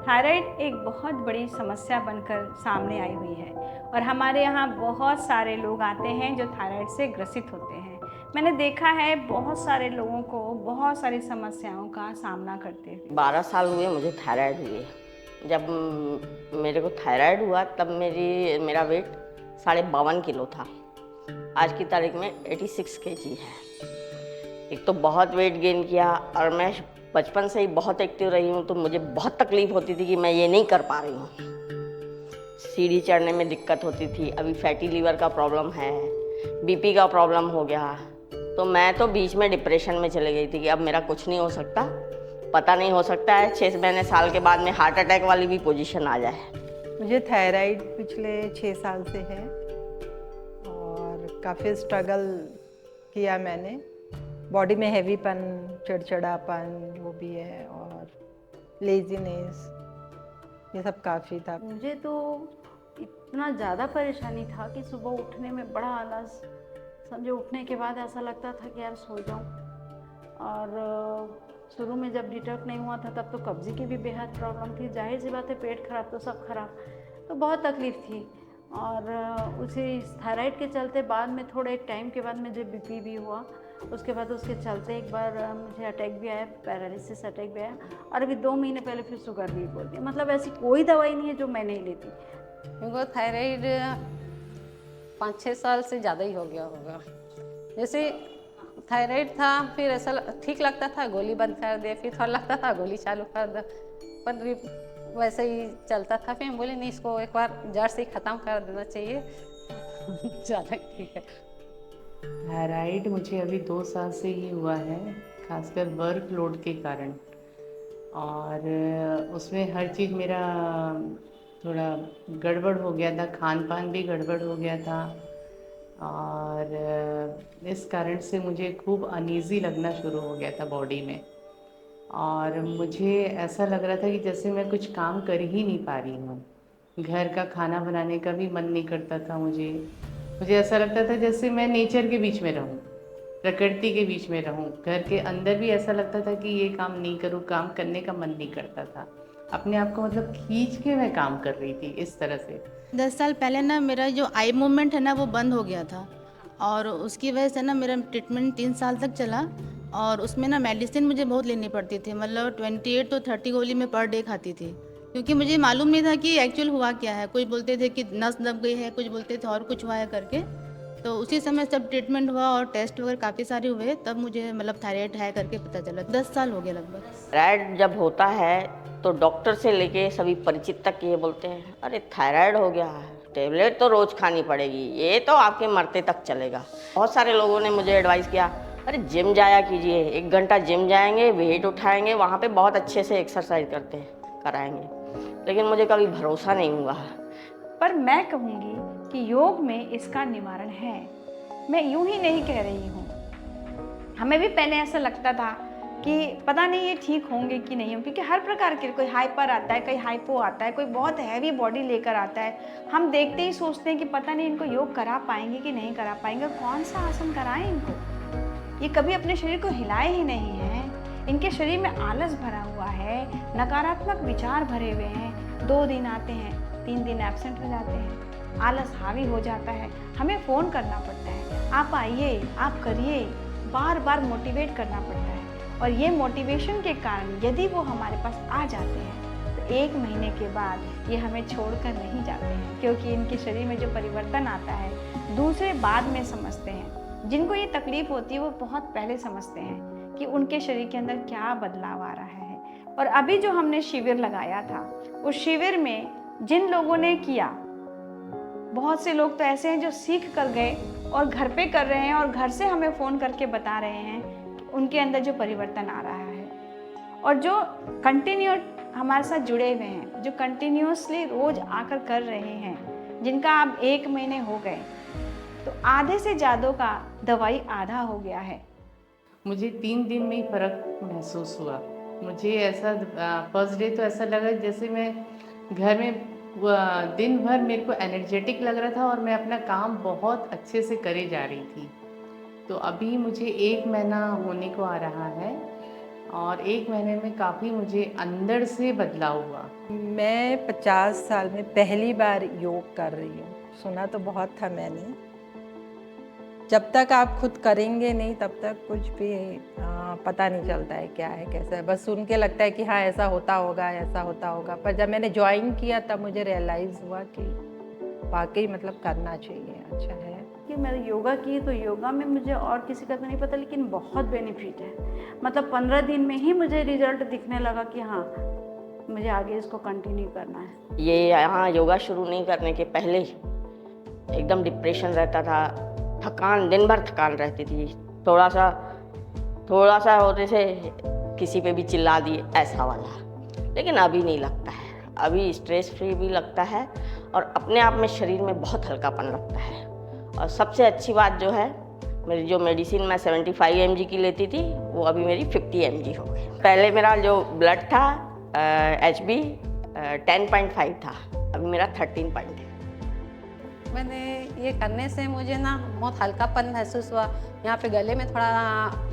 Thyroid एक बहुत बड़ी समस्या बनकर सामने आई हुई है और हमारे यहाँ बहुत सारे लोग आते हैं जो थायराइड से ग्रसित होते हैं। मैंने देखा है बहुत सारे लोगों को बहुत सारी समस्याओं का सामना करते हुए। 12 साल हुए मुझे थायराइड हुए। जब मेरे को थायराइड हुआ तब मेरा वेट 52.5 किलो था। आज की तारीख में 86 केजी है। एक तो बहुत वेट गेन किया और मैं बचपन से ही बहुत एक्टिव रही हूँ, तो मुझे बहुत तकलीफ होती थी कि मैं ये नहीं कर पा रही हूँ। सीढ़ी चढ़ने में दिक्कत होती थी। अभी फैटी लीवर का प्रॉब्लम है, बीपी का प्रॉब्लम हो गया। तो मैं तो बीच में डिप्रेशन में चली गई थी कि अब मेरा कुछ नहीं हो सकता। पता नहीं, हो सकता है 6 महीने साल के बाद में हार्ट अटैक वाली भी पोजीशन आ जाए। मुझे थायराइड पिछले 6 साल से है और काफ़ी स्ट्रगल किया मैंने। बॉडी में हैवीपन, चिड़चिड़ापन वो भी है और लेजीनेस, ये सब काफ़ी था। मुझे तो इतना ज़्यादा परेशानी था कि सुबह उठने में बड़ा आलस, समझो उठने के बाद ऐसा लगता था कि यार सो जाऊं। और शुरू में जब डिटेक्ट नहीं हुआ था तब तो कब्ज़े की भी बेहद प्रॉब्लम थी। जाहिर सी बात है, पेट खराब तो सब खराब, तो बहुत तकलीफ़ थी। और उसी थायराइड के चलते बाद में थोड़े एक टाइम के बाद मुझे बीपी भी हुआ। उसके बाद उसके चलते एक बार मुझे अटैक भी आया, पैरालिसिस अटैक भी आया। और अभी 2 महीने पहले फिर शुगर भी बोल दी। मतलब ऐसी कोई दवाई नहीं है जो मैं नहीं लेती। मेरे को थायराइड 5-6 साल से ज़्यादा ही हो गया होगा। जैसे थायराइड था, फिर ऐसा ठीक लगता था, गोली बंद कर दे, फिर थोड़ा लगता था गोली चालू कर दे, पर वैसे ही चलता था। फिर हम बोले नहीं, इसको एक बार जड़ से ही ख़त्म कर देना चाहिए। ज़्यादा ठीक है। थायराइड मुझे अभी 2 साल से ही हुआ है, खासकर वर्क लोड के कारण। और उसमें हर चीज़ मेरा थोड़ा गड़बड़ हो गया था, खान पान भी गड़बड़ हो गया था। और इस कारण से मुझे खूब अनईज़ी लगना शुरू हो गया था बॉडी में। और मुझे ऐसा लग रहा था कि जैसे मैं कुछ काम कर ही नहीं पा रही हूँ। घर का खाना बनाने का भी मन नहीं करता था मुझे ऐसा लगता था जैसे मैं नेचर के बीच में रहूँ, प्रकृति के बीच में रहूँ। घर के अंदर भी ऐसा लगता था कि ये काम नहीं करूँ, काम करने का मन नहीं करता था। अपने आप को मतलब खींच के मैं काम कर रही थी इस तरह से। 10 साल पहले ना मेरा जो आई मूवमेंट है ना वो बंद हो गया था और उसकी वजह से ना मेरा ट्रीटमेंट 3 साल तक चला। और उसमें ना मेडिसिन मुझे बहुत लेनी पड़ती थी, मतलब 28 तो 30 गोली मैं पर डे खाती थी, क्योंकि मुझे मालूम नहीं था कि एक्चुअल हुआ क्या है। कुछ बोलते थे कि नस दब गई है, कुछ बोलते थे और कुछ हुआ है करके। तो उसी समय सब ट्रीटमेंट हुआ और टेस्ट वगैरह काफ़ी सारे हुए, तब मुझे मतलब थायराइड है करके पता चला। 10 साल हो गया लगभग। थायराइड जब होता है तो डॉक्टर से लेके सभी परिचित तक ये बोलते हैं, अरे थायराइड हो गया है, टेबलेट तो रोज़ खानी पड़ेगी, ये तो आपके मरते तक चलेगा। बहुत सारे लोगों ने मुझे एडवाइस किया, अरे जिम जाया कीजिए, 1 घंटा जिम जाएंगे, वेट उठाएंगे, वहाँ पे बहुत अच्छे से एक्सरसाइज कराएंगे। लेकिन मुझे कभी भरोसा नहीं हुआ। पर मैं कहूँगी कि योग में इसका निवारण है। मैं यूं ही नहीं कह रही हूँ। हमें भी पहले ऐसा लगता था कि पता नहीं ये ठीक होंगे कि नहीं होंगे, क्योंकि हर प्रकार के, कोई हाइपर आता है, कोई हाइपो आता है, कोई बहुत हैवी बॉडी लेकर आता है। हम देखते ही सोचते हैं कि पता नहीं इनको योग करा पाएंगे कि नहीं करा पाएंगे, कौन सा आसन कराएं इनको। ये कभी अपने शरीर को हिलाए ही नहीं हैं। इनके शरीर में आलस भरा हुआ है, नकारात्मक विचार भरे हुए हैं। 2 दिन आते हैं, 3 दिन एब्सेंट हो जाते हैं, आलस हावी हो जाता है। हमें फ़ोन करना पड़ता है, आप आइए, आप करिए, बार बार मोटिवेट करना पड़ता है। और ये मोटिवेशन के कारण यदि वो हमारे पास आ जाते हैं तो 1 महीने के बाद ये हमें छोड़कर नहीं जाते हैं, क्योंकि इनके शरीर में जो परिवर्तन आता है दूसरे बाद में समझते हैं। जिनको ये तकलीफ होती है वो बहुत पहले समझते हैं कि उनके शरीर के अंदर क्या बदलाव आ रहा है। और अभी जो हमने शिविर लगाया था, उस शिविर में जिन लोगों ने किया, बहुत से लोग तो ऐसे हैं जो सीख कर गए और घर पे कर रहे हैं और घर से हमें फ़ोन करके बता रहे हैं कि उनके अंदर जो परिवर्तन आ रहा है। और जो कंटिन्यू हमारे साथ जुड़े हुए हैं, जो कंटिन्यूसली रोज़ आकर कर रहे हैं, जिनका अब 1 महीने हो गए, तो आधे से ज़्यादा का दवाई आधा हो गया है। मुझे 3 दिन में ही फ़र्क महसूस हुआ। मुझे ऐसा फर्स्ट डे तो ऐसा लगा जैसे मैं घर में दिन भर मेरे को एनर्जेटिक लग रहा था और मैं अपना काम बहुत अच्छे से करे जा रही थी। तो अभी मुझे 1 महीना होने को आ रहा है और 1 महीने में काफ़ी मुझे अंदर से बदलाव हुआ। मैं 50 साल में पहली बार योग कर रही हूँ। सुना तो बहुत था मैंने। जब तक आप खुद करेंगे नहीं तब तक कुछ भी पता नहीं चलता है क्या है कैसा है। बस सुन के लगता है कि हाँ ऐसा होता होगा, ऐसा होता होगा। पर जब मैंने ज्वाइन किया तब मुझे रियलाइज़ हुआ कि वाकई मतलब करना चाहिए, अच्छा है। कि मैंने योगा की तो योगा में मुझे और किसी का तो नहीं पता, लेकिन बहुत बेनिफिट है। मतलब 15 दिन में ही मुझे रिजल्ट दिखने लगा कि हाँ मुझे आगे इसको कंटिन्यू करना है। ये यहाँ योगा शुरू नहीं करने के पहले एकदम डिप्रेशन रहता था, थकान, दिन भर थकान रहती थी। थोड़ा सा होने से किसी पे भी चिल्ला दिए, ऐसा वाला। लेकिन अभी नहीं लगता है, अभी स्ट्रेस फ्री भी लगता है और अपने आप में शरीर में बहुत हल्कापन लगता है। और सबसे अच्छी बात जो है, मेरी जो मेडिसिन मैं 75 mg की लेती थी वो अभी मेरी 50 mg हो गई। पहले मेरा जो ब्लड था HB 10.5 था, अभी मेरा 13 पॉइंट है। मैंने ये करने से मुझे ना बहुत हल्कापन महसूस हुआ। यहाँ पे गले में थोड़ा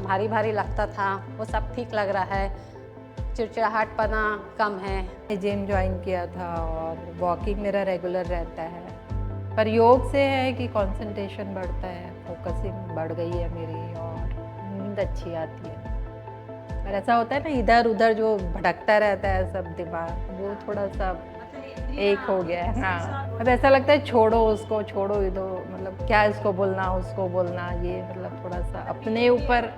भारी भारी लगता था, वो सब ठीक लग रहा है। चिड़चिड़ाहटपना कम है। जिम ज्वाइन किया था और वॉकिंग मेरा रेगुलर रहता है। पर योग से है कि कंसंट्रेशन बढ़ता है, फोकसिंग बढ़ गई है मेरी और नींद अच्छी आती है। पर ऐसा होता है ना इधर उधर जो भटकता रहता है सब दिमाग, वो थोड़ा सा एक हो गया है। हाँ, अब ऐसा लगता है छोड़ो उसको, छोड़ो इधर, मतलब क्या इसको बोलना उसको बोलना, ये मतलब थोड़ा सा अपने ऊपर।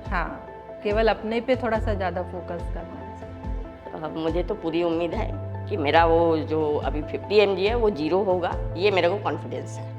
हाँ, केवल अपने पे थोड़ा सा ज़्यादा फोकस करना है। मुझे तो पूरी उम्मीद है कि मेरा वो जो अभी 50 mg है वो 0 होगा, ये मेरे को कॉन्फिडेंस है।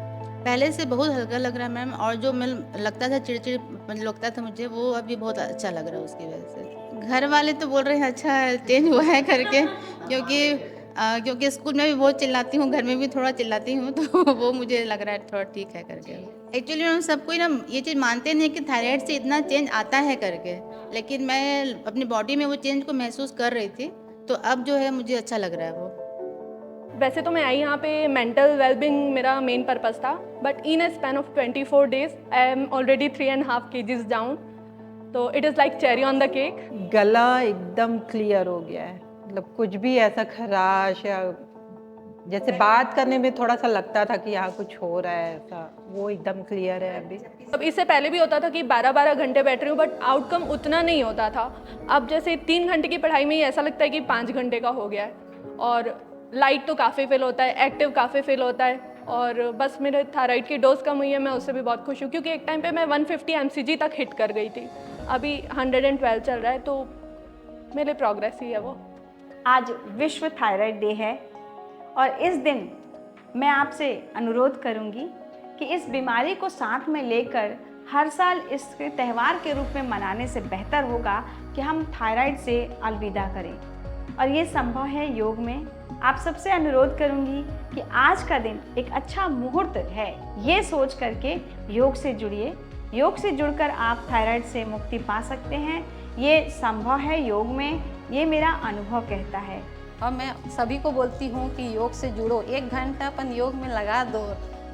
पहले से बहुत हल्का लग रहा है मैम, और जो मैं लगता था चिड़चिड़ लगता था मुझे, वो अभी बहुत अच्छा लग रहा है उसकी वजह से। घर वाले तो बोल रहे हैं अच्छा चेंज हुआ है करके, क्योंकि स्कूल में भी बहुत चिल्लाती हूँ, घर में भी थोड़ा चिल्लाती हूँ, तो वो मुझे लग रहा है थोड़ा ठीक है करके। एक्चुअली मैम सब कोई ना ये चीज़ मानते नहीं कि थायराइड से इतना चेंज आता है करके, लेकिन मैं अपनी बॉडी में वो चेंज को महसूस कर रही थी, तो अब जो है मुझे अच्छा लग रहा है वो। वैसे तो मैं आई यहाँ पे मेंटल वेलबींग मेरा मेन पर्पस था, but in a span of 24 days I am already 3.5 kgs down, तो it is like cherry on the cake. गला एकदम क्लियर हो गया है, मतलब कुछ भी ऐसा खराश या जैसे बात करने में थोड़ा सा लगता था कि यहाँ कुछ हो रहा है, ऐसा वो एकदम क्लियर है अभी। अब इससे पहले भी होता था कि 12-12 घंटे बैठ रही हूँ, बट आउटकम उतना नहीं होता था। अब जैसे 3 घंटे की पढ़ाई में ही ऐसा लगता है कि 5 घंटे का हो गया है, और लाइट तो काफ़ी फील होता है, एक्टिव काफ़ी फील होता है, और बस मेरे थायराइड की डोज कम हुई है, मैं उससे भी बहुत खुश हूँ, क्योंकि एक टाइम पे मैं 150 mcg तक हिट कर गई थी, अभी 112 चल रहा है, तो मेरे प्रोग्रेस ही है वो। आज विश्व थायराइड डे है और इस दिन मैं आपसे अनुरोध करूंगी कि इस बीमारी को साथ में लेकर हर साल इसके त्यौहार के रूप में मनाने से बेहतर होगा कि हम थायराइड से अलविदा करें, और ये संभव है योग में। आप सबसे अनुरोध करूंगी कि आज का दिन एक अच्छा मुहूर्त है, ये सोच करके योग से जुड़िए। योग से जुड़कर आप थायराइड से मुक्ति पा सकते हैं, ये संभव है योग में, ये मेरा अनुभव कहता है। और मैं सभी को बोलती हूँ कि योग से जुड़ो, 1 घंटा अपन योग में लगा दो,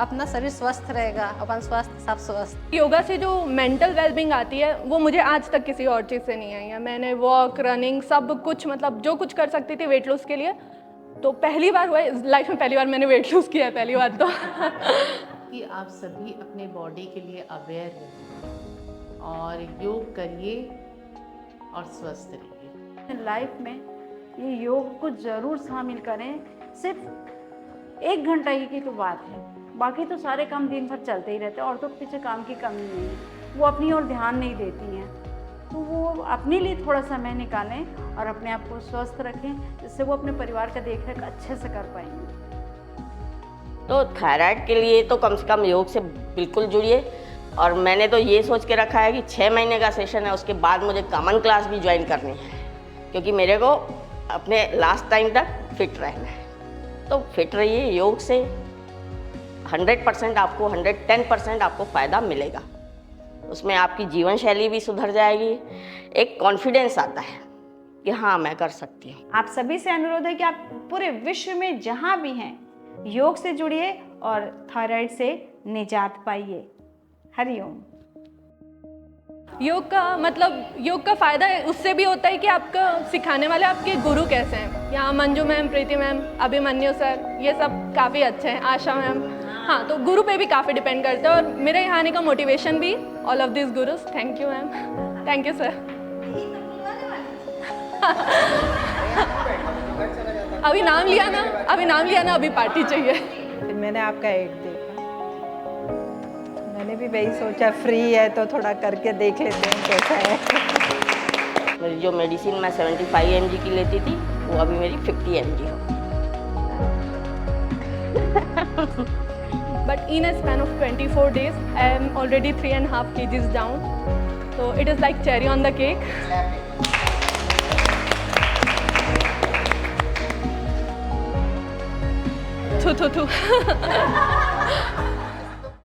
अपना शरीर स्वस्थ रहेगा, अपन स्वस्थ सब स्वस्थ। योगा से जो मेंटल वेलबींग आती है वो मुझे आज तक किसी और चीज़ से नहीं आई है। मैंने वॉक, रनिंग, सब कुछ, मतलब जो कुछ कर सकती थी वेट लॉस के लिए, तो पहली बार हुआ है लाइफ में, पहली बार मैंने वेट लॉस किया है, पहली बार तो। कि आप सभी अपने बॉडी के लिए अवेयर रहिए और योग करिए और स्वस्थ रहिए। लाइफ में ये योग को ज़रूर शामिल करें। सिर्फ 1 घंटा ही की तो बात है, बाकी तो सारे काम दिन भर चलते ही रहते हैं। औरतों के पीछे काम की कमी नहीं है, वो अपनी ओर ध्यान नहीं देती हैं, तो वो अपने लिए थोड़ा समय निकालें और अपने आप को स्वस्थ रखें, जिससे वो अपने परिवार का देखरेख अच्छे से कर पाएंगे। तो थायराइड के लिए तो कम से कम योग से बिल्कुल जुड़िए। और मैंने तो ये सोच के रखा है कि 6 महीने का सेशन है, उसके बाद मुझे कॉमन क्लास भी ज्वाइन करनी है, क्योंकि मेरे को अपने लास्ट टाइम तक फिट रहना है। तो फिट रहिए, योग से 100% आपको 110% आपको फ़ायदा मिलेगा। उसमें आपकी जीवन शैली भी सुधर जाएगी, एक कॉन्फिडेंस आता है कि हाँ मैं कर सकती हूँ। आप सभी से अनुरोध है कि आप पूरे विश्व में जहाँ भी हैं योग से जुड़िए और थायराइड से निजात पाइए। हरिओम। योग का मतलब योग का फ़ायदा उससे भी होता है कि आपका सिखाने वाले आपके गुरु कैसे हैं। यहाँ मंजू मैम, प्रीति मैम, अभिमन्यु सर, ये सब काफ़ी अच्छे हैं, आशा मैम। हाँ, तो गुरु पे भी काफ़ी डिपेंड करता है और मेरे यहाँ आने का मोटिवेशन भी all of this gurus. Thank you ma'am, thank you sir. अभी नाम लिया ना, अभी पार्टी चाहिए। फिर मैंने आपका एड देखा, मैंने भी वही सोचा फ्री है तो थोड़ा करके देख लेते हैं कैसा है। मेरी जो मेडिसिन मैं 75 mg की लेती थी वो अभी मेरी 50 mg हो। But in a span of 24 days, I am already 3.5 kgs down. So it is like cherry on the cake. Thu thu thu.